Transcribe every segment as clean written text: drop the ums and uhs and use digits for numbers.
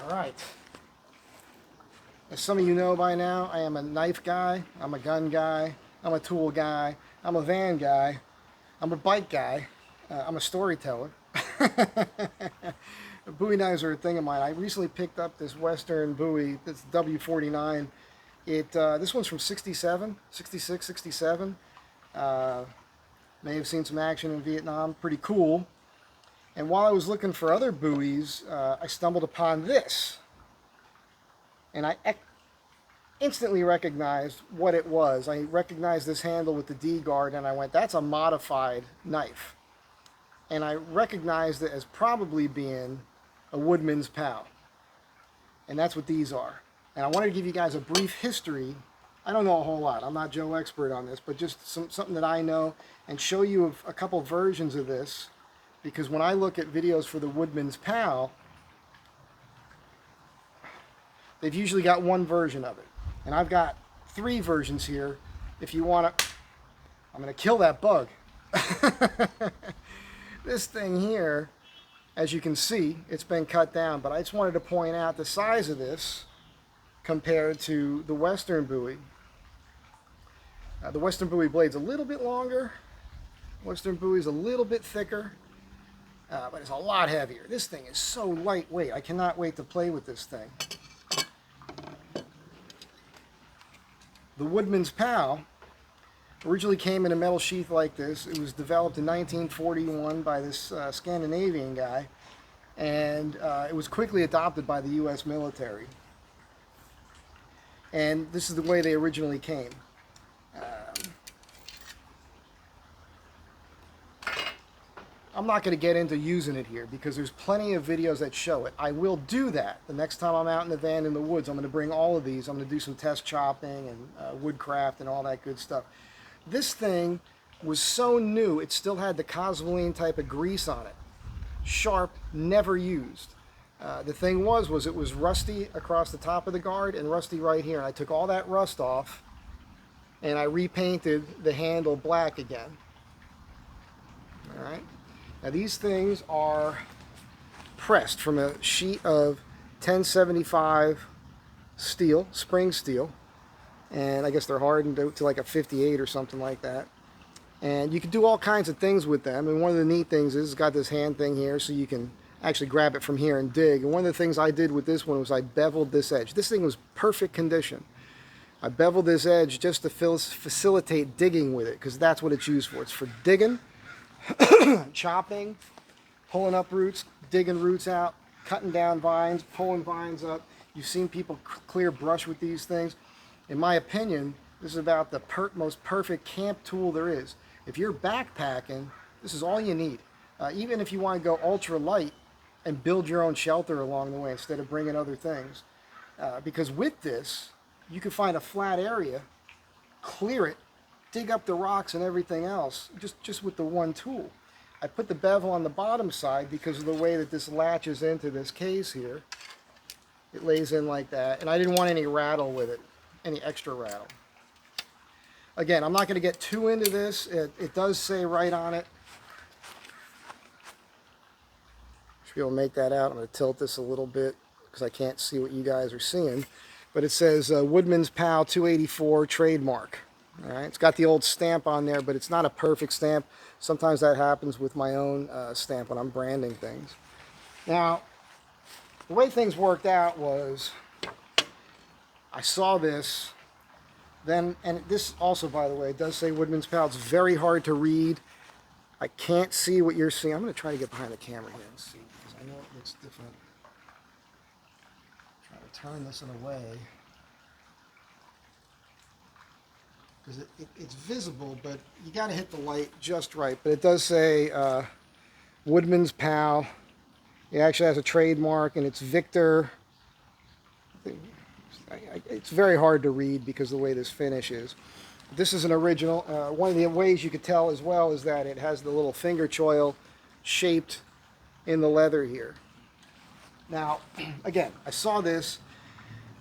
Alright, as some of you know by now, I am a knife guy, I'm a gun guy, I'm a tool guy, I'm a van guy, I'm a bike guy, I'm a storyteller. Bowie knives are a thing of mine. I recently picked up this Western Bowie, this W49. This one's from 67, 66, 67. May have seen some action in Vietnam, pretty cool. And while I was looking for other Bowies, I stumbled upon this. And I instantly recognized what it was. I recognized this handle with the D guard, and I went, that's a modified knife. And I recognized it as probably being a Woodman's Pal. And that's what these are. And I wanted to give you guys a brief history. I don't know a whole lot. I'm not Joe expert on this, but just something that I know, and show you a couple versions of this. Because when I look at videos for the Woodman's Pal, they've usually got one version of it. And I've got 3 versions here. If you want to, I'm going to kill that bug. This thing here, as you can see, it's been cut down. But I just wanted to point out the size of this compared to the Western Bowie. The Western Bowie blade's a little bit longer. Western Bowie's a little bit thicker. But it's a lot heavier. This thing is so lightweight. I cannot wait to play with this thing. The Woodman's Pal originally came in a metal sheath like this. It was developed in 1941 by this Scandinavian guy, and it was quickly adopted by the U.S. military. And this is the way they originally came. I'm not going to get into using it here because there's plenty of videos that show it. I will do that the next time I'm out in the van in the woods. I'm going to bring all of these. I'm going to do some test chopping and woodcraft and all that good stuff. This thing was so new, it still had the Cosmoline type of grease on it. Sharp, never used. The thing was it was rusty across the top of the guard and rusty right here. And I took all that rust off and I repainted the handle black again. All right. Now these things are pressed from a sheet of 1075 steel, spring steel, and I guess they're hardened to like a 58 or something like that. And you can do all kinds of things with them, and one of the neat things is it's got this hand thing here so you can actually grab it from here and dig. And one of the things I did with this one was I beveled this edge. This thing was perfect condition. I beveled this edge just to facilitate digging with it, because that's what it's used for. It's for digging, chopping, pulling up roots, digging roots out, cutting down vines, pulling vines up. You've seen people clear brush with these things. In my opinion, this is about the most perfect camp tool there is. If you're backpacking, this is all you need. Even if you want to go ultra light and build your own shelter along the way instead of bringing other things. Because with this, you can find a flat area, clear it, dig up the rocks and everything else just with the one tool. I put the bevel on the bottom side because of the way that this latches into this case here. It lays in like that, and I didn't want any rattle with it, any extra rattle. Again, I'm not going to get too into this. It does say right on it. Should be able to make that out. I'm going to tilt this a little bit because I can't see what you guys are seeing. But it says Woodman's Pal 284 trademark. All right, it's got the old stamp on there, but it's not a perfect stamp. Sometimes that happens with my own stamp when I'm branding things. Now, the way things worked out was I saw this, then, and this also, by the way, it does say Woodman's Pal. It's very hard to read. I can't see what you're seeing. I'm going to try to get behind the camera here and see, because I know it looks different. Try to turn this in a way. Because it's visible, but you got to hit the light just right. But it does say Woodman's Pal. It actually has a trademark, and it's Victor. It's very hard to read because of the way this finish is. This is an original. One of the ways you could tell as well is that it has the little finger choil shaped in the leather here. Now, again, I saw this.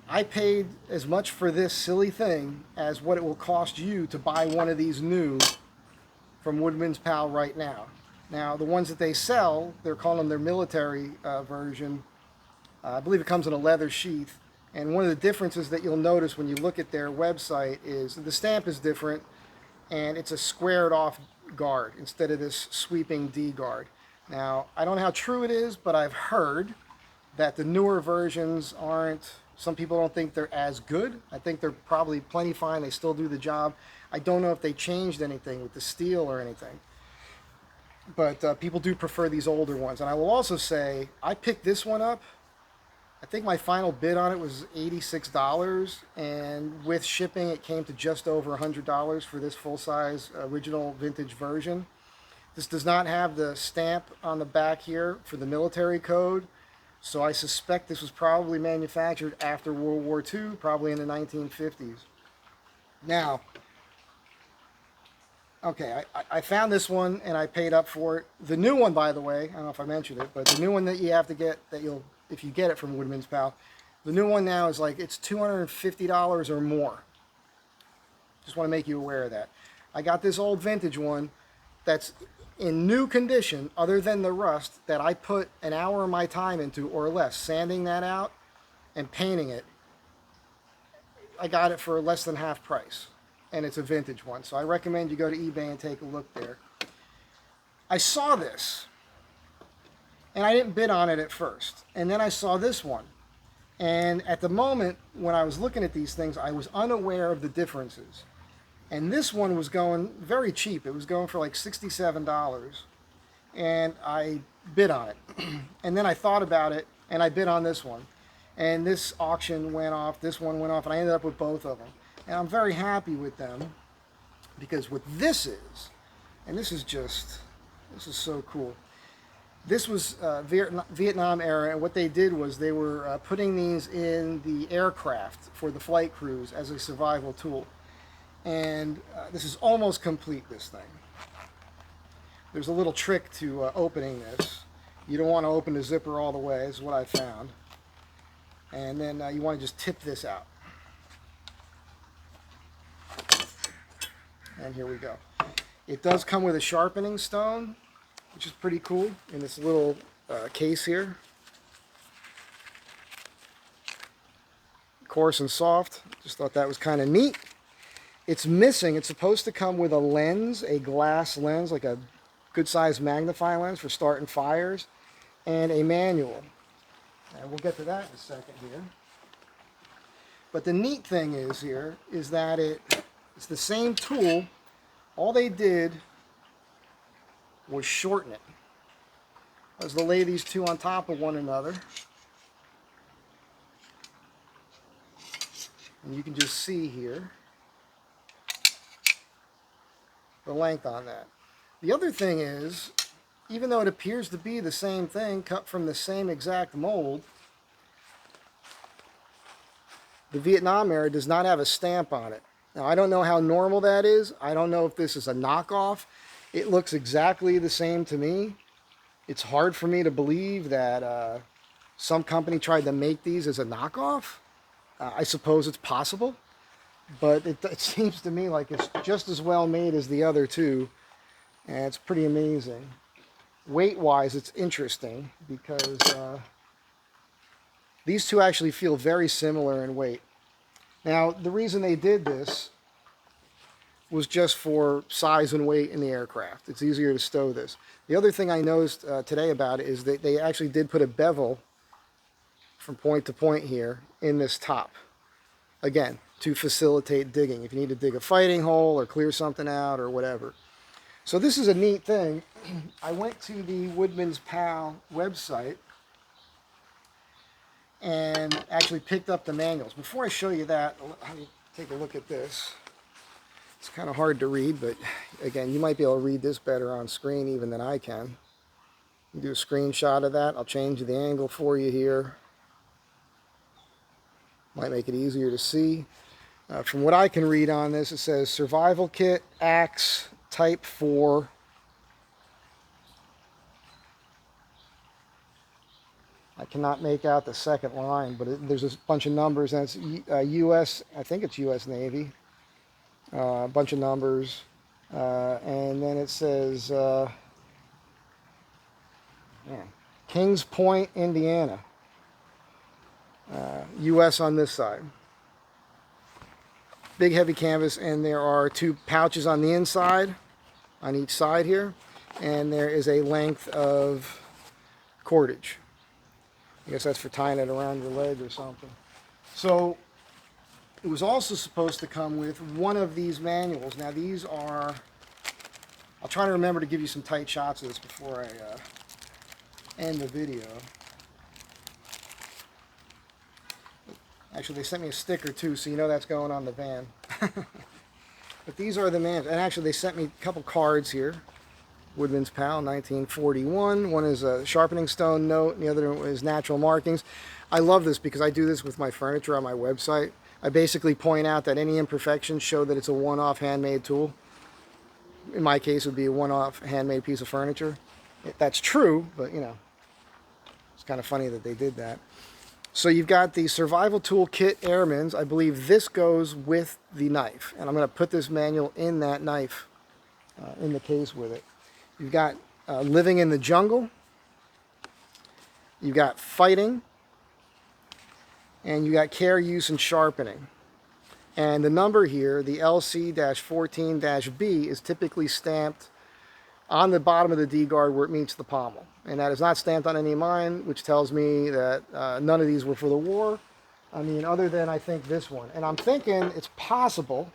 I paid as much for this silly thing as what it will cost you to buy one of these new from Woodman's Pal right now. Now, the ones that they sell, they're calling them their military version. I believe it comes in a leather sheath. And one of the differences that you'll notice when you look at their website is the stamp is different, and it's a squared off guard instead of this sweeping D guard. Now, I don't know how true it is, but I've heard that the newer versions aren't, some people don't think they're as good. I think they're probably plenty fine. They still do the job. I don't know if they changed anything with the steel or anything. But people do prefer these older ones. And I will also say, I picked this one up. I think my final bid on it was $86, and with shipping it came to just over $100 for this full-size original vintage version. This does not have the stamp on the back here for the military code, so I suspect this was probably manufactured after World War II, probably in the 1950s. Now, okay, I found this one and I paid up for it. The new one, by the way, I don't know if I mentioned it, but the new one that you have to get, that you'll, if you get it from Woodman's Pal, the new one now is like, it's $250 or more. Just want to make you aware of that. I got this old vintage one that's in new condition, other than the rust, that I put an hour of my time into or less, sanding that out and painting it. I got it for less than half price, and it's a vintage one. So I recommend you go to eBay and take a look there. I saw this, and I didn't bid on it at first. And then I saw this one. And at the moment, when I was looking at these things, I was unaware of the differences. And this one was going very cheap. It was going for like $67. And I bid on it. And then I thought about it, and I bid on this one. And this auction went off, this one went off, and I ended up with both of them. And I'm very happy with them, because what this is, and this is just, this is so cool. This was Vietnam era, and what they did was they were putting these in the aircraft for the flight crews as a survival tool. And this is almost complete, this thing. There's a little trick to opening this. You don't want to open the zipper all the way, is what I found. And then you want to just tip this out. And here we go. It does come with a sharpening stone, which is pretty cool, in this little case here. Coarse and soft. Just thought that was kind of neat. It's missing. It's supposed to come with a lens, a glass lens, like a good-sized magnifying lens for starting fires, and a manual. And we'll get to that in a second here. But the neat thing is here is that it's the same tool. All they did was shorten it. As they lay these two on top of one another. And you can just see here the length on that. The other thing is, even though it appears to be the same thing, cut from the same exact mold, the Vietnam era does not have a stamp on it. Now, I don't know how normal that is. I don't know if this is a knockoff. It looks exactly the same to me. It's hard for me to believe that some company tried to make these as a knockoff. I suppose it's possible, but it seems to me like it's just as well made as the other two, and it's pretty amazing. Weight-wise, it's interesting because these two actually feel very similar in weight. Now, the reason they did this was just for size and weight in the aircraft. It's easier to stow this. The other thing I noticed today about it is that they actually did put a bevel from point to point here in this top. Again, to facilitate digging. If you need to dig a fighting hole or clear something out or whatever. So this is a neat thing. I went to the Woodman's Pal website and actually picked up the manuals. Before I show you that, let me take a look at this. It's kind of hard to read, but again, you might be able to read this better on screen even than I can. Do a screenshot of that. I'll change the angle for you here. Might make it easier to see. From what I can read on this, it says Survival Kit, Axe, Type 4. I cannot make out the second line, but there's a bunch of numbers, and it's U.S., I think it's U.S. Navy. A bunch of numbers. And then it says Kings Point, Indiana. US on this side. Big heavy canvas, and there are 2 pouches on the inside, on each side here, and there is a length of cordage. I guess that's for tying it around your leg or something. So it was also supposed to come with one of these manuals. Now these are, I'll try to remember to give you some tight shots of this before I end the video. Actually, they sent me a sticker too, so you know that's going on the van. But these are the manuals. And actually, they sent me a couple cards here. Woodman's Pal, 1941. One is a sharpening stone note, and the other one is natural markings. I love this because I do this with my furniture on my website. I basically point out that any imperfections show that it's a one-off handmade tool. In my case, it would be a one-off handmade piece of furniture. That's true, but you know, it's kind of funny that they did that. So you've got the Survival Tool Kit Airman's. I believe this goes with the knife. And I'm going to put this manual in that knife, in the case with it. You've got Living in the Jungle. You've got Fighting. And you got Care, Use, and Sharpening. And the number here, the LC-14-B, is typically stamped on the bottom of the D-guard where it meets the pommel. And that is not stamped on any of mine, which tells me that none of these were for the war. I mean, other than I think this one. And I'm thinking it's possible.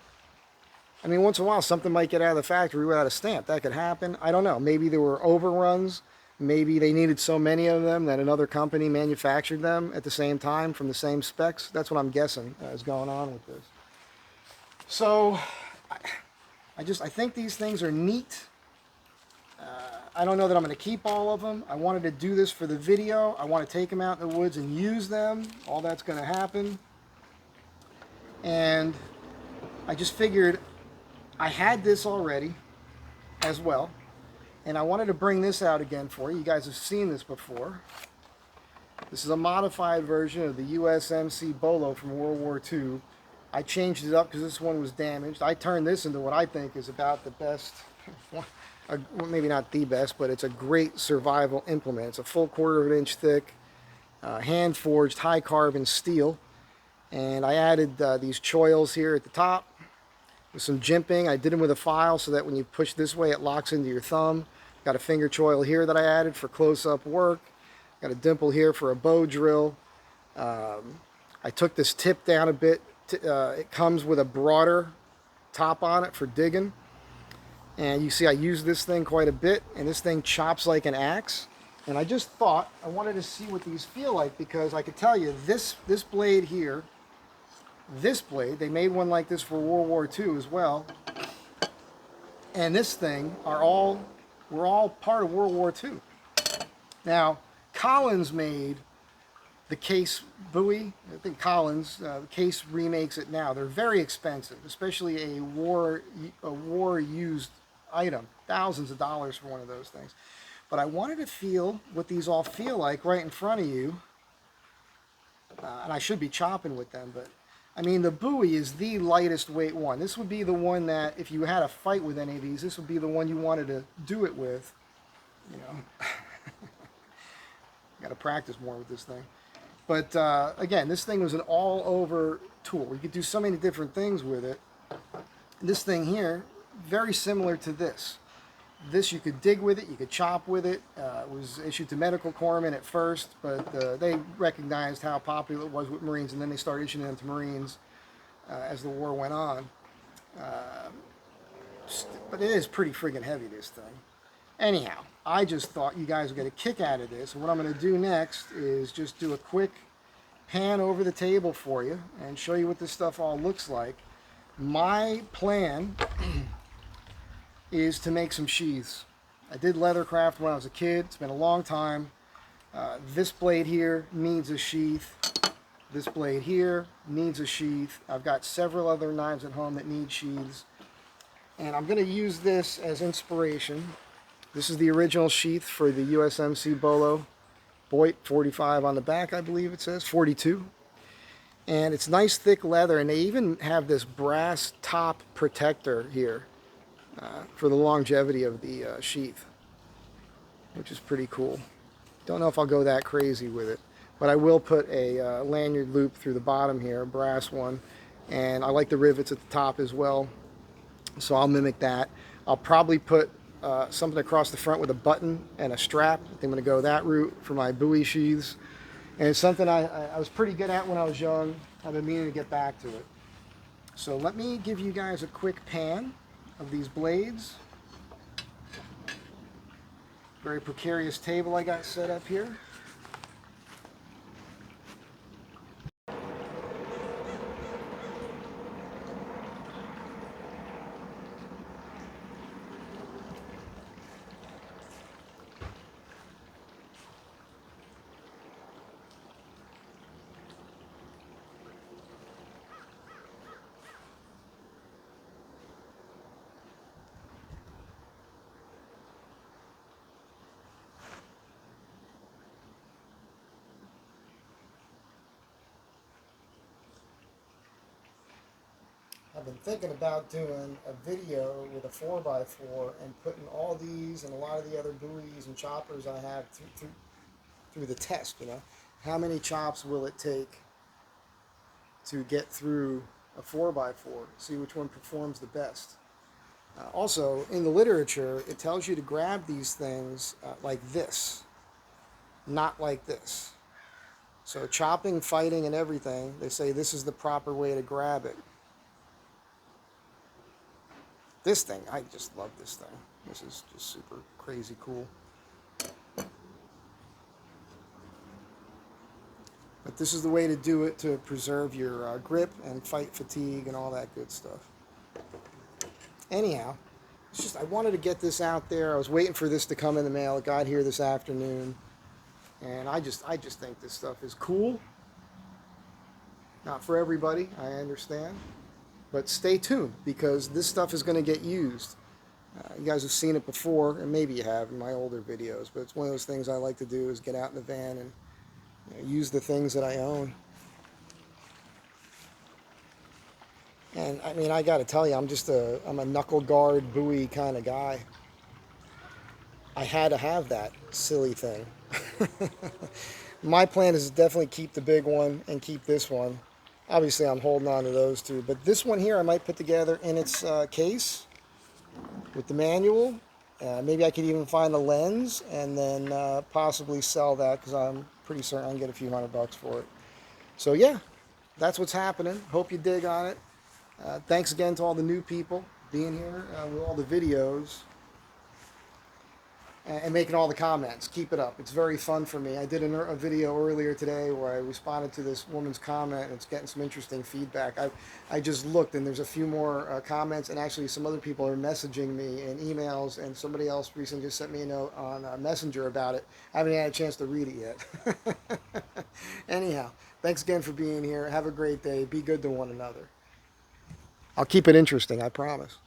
I mean, once in a while something might get out of the factory without a stamp. That could happen. I don't know. Maybe there were overruns. Maybe they needed so many of them that another company manufactured them at the same time from the same specs. That's what I'm guessing is going on with this. So, I think these things are neat. I don't know that I'm going to keep all of them. I wanted to do this for the video. I want to take them out in the woods and use them. All that's going to happen. And I just figured I had this already as well. And I wanted to bring this out again for you. You guys have seen this before. This is a modified version of the USMC Bolo from World War II. I changed it up because this one was damaged. I turned this into what I think is about the best, maybe not the best, but it's a great survival implement. It's a full 1/4 of an inch thick, hand-forged high-carbon steel. And I added these choils here at the top with some jimping. I did them with a file so that when you push this way, it locks into your thumb. Got a finger choil here that I added for close-up work. Got a dimple here for a bow drill. I took this tip down a bit. It comes with a broader top on it for digging. And you see I use this thing quite a bit, and this thing chops like an axe. And I just thought I wanted to see what these feel like, because I could tell you this blade here, this blade, they made one like this for World War II as well, and this thing were all part of World War II. Now, Collins made the case buoy. I think Collins, Case remakes it now. They're very expensive, especially a war-used item. Thousands of dollars for one of those things. But I wanted to feel what these all feel like right in front of you. And I should be chopping with them, but I mean, the buoy is the lightest weight one. This would be the one that, if you had a fight with any of these, this would be the one you wanted to do it with. You know, got to practice more with this thing. But again, this thing was an all-over tool. You could do so many different things with it. This thing here, very similar to this. This, you could dig with it, you could chop with it. It was issued to medical corpsmen at first, but they recognized how popular it was with Marines, and then they started issuing them to Marines as the war went on. But it is pretty friggin' heavy, this thing. Anyhow, I just thought you guys would get a kick out of this, and what I'm going to do next is just do a quick pan over the table for you and show you what this stuff all looks like. My plan is to make some sheaths. I did leathercraft when I was a kid. It's been a long time. This blade here needs a sheath. This blade here needs a sheath. I've got several other knives at home that need sheaths. And I'm going to use this as inspiration. This is the original sheath for the USMC Bolo. Boyd 45 on the back, I believe it says, 42. And it's nice thick leather, and they even have this brass top protector here for the longevity of the sheath, which is pretty cool. Don't know if I'll go that crazy with it. But I will put a lanyard loop through the bottom here, a brass one. And I like the rivets at the top as well, so I'll mimic that. I'll probably put something across the front with a button and a strap. I think I'm going to go that route for my buoy sheaths. And it's something I was pretty good at when I was young. I've been meaning to get back to it. So let me give you guys a quick pan of these blades. Very precarious table I got set up here. I've been thinking about doing a video with a 4x4 and putting all these and a lot of the other buoys and choppers I have through the test, you know. How many chops will it take to get through a 4x4, see which one performs the best. Also, in the literature, it tells you to grab these things like this, not like this. So chopping, fighting, and everything, they say this is the proper way to grab it. This thing, I just love this thing. This is just super crazy cool. But this is the way to do it to preserve your grip and fight fatigue and all that good stuff. Anyhow, it's just I wanted to get this out there. I was waiting for this to come in the mail. It got here this afternoon. And I just think this stuff is cool. Not for everybody, I understand. But stay tuned, because this stuff is going to get used. You guys have seen it before, and maybe you have in my older videos, but it's one of those things I like to do is get out in the van and use the things that I own. And I mean, I got to tell you, I'm a knuckle guard buoy kind of guy. I had to have that silly thing. My plan is to definitely keep the big one and keep this one. Obviously, I'm holding on to those two, but this one here I might put together in its case with the manual. Maybe I could even find a lens and then possibly sell that, because I'm pretty certain I can get a few $100 for it. So yeah, that's what's happening. Hope you dig on it. Thanks again to all the new people being here with all the videos and making all the comments. Keep it up. It's very fun for me. I did a video earlier today where I responded to this woman's comment, and it's getting some interesting feedback. I just looked, and there's a few more comments, and actually some other people are messaging me in emails, and somebody else recently just sent me a note on Messenger about it. I haven't had a chance to read it yet. Anyhow, thanks again for being here. Have a great day. Be good to one another. I'll keep it interesting, I promise.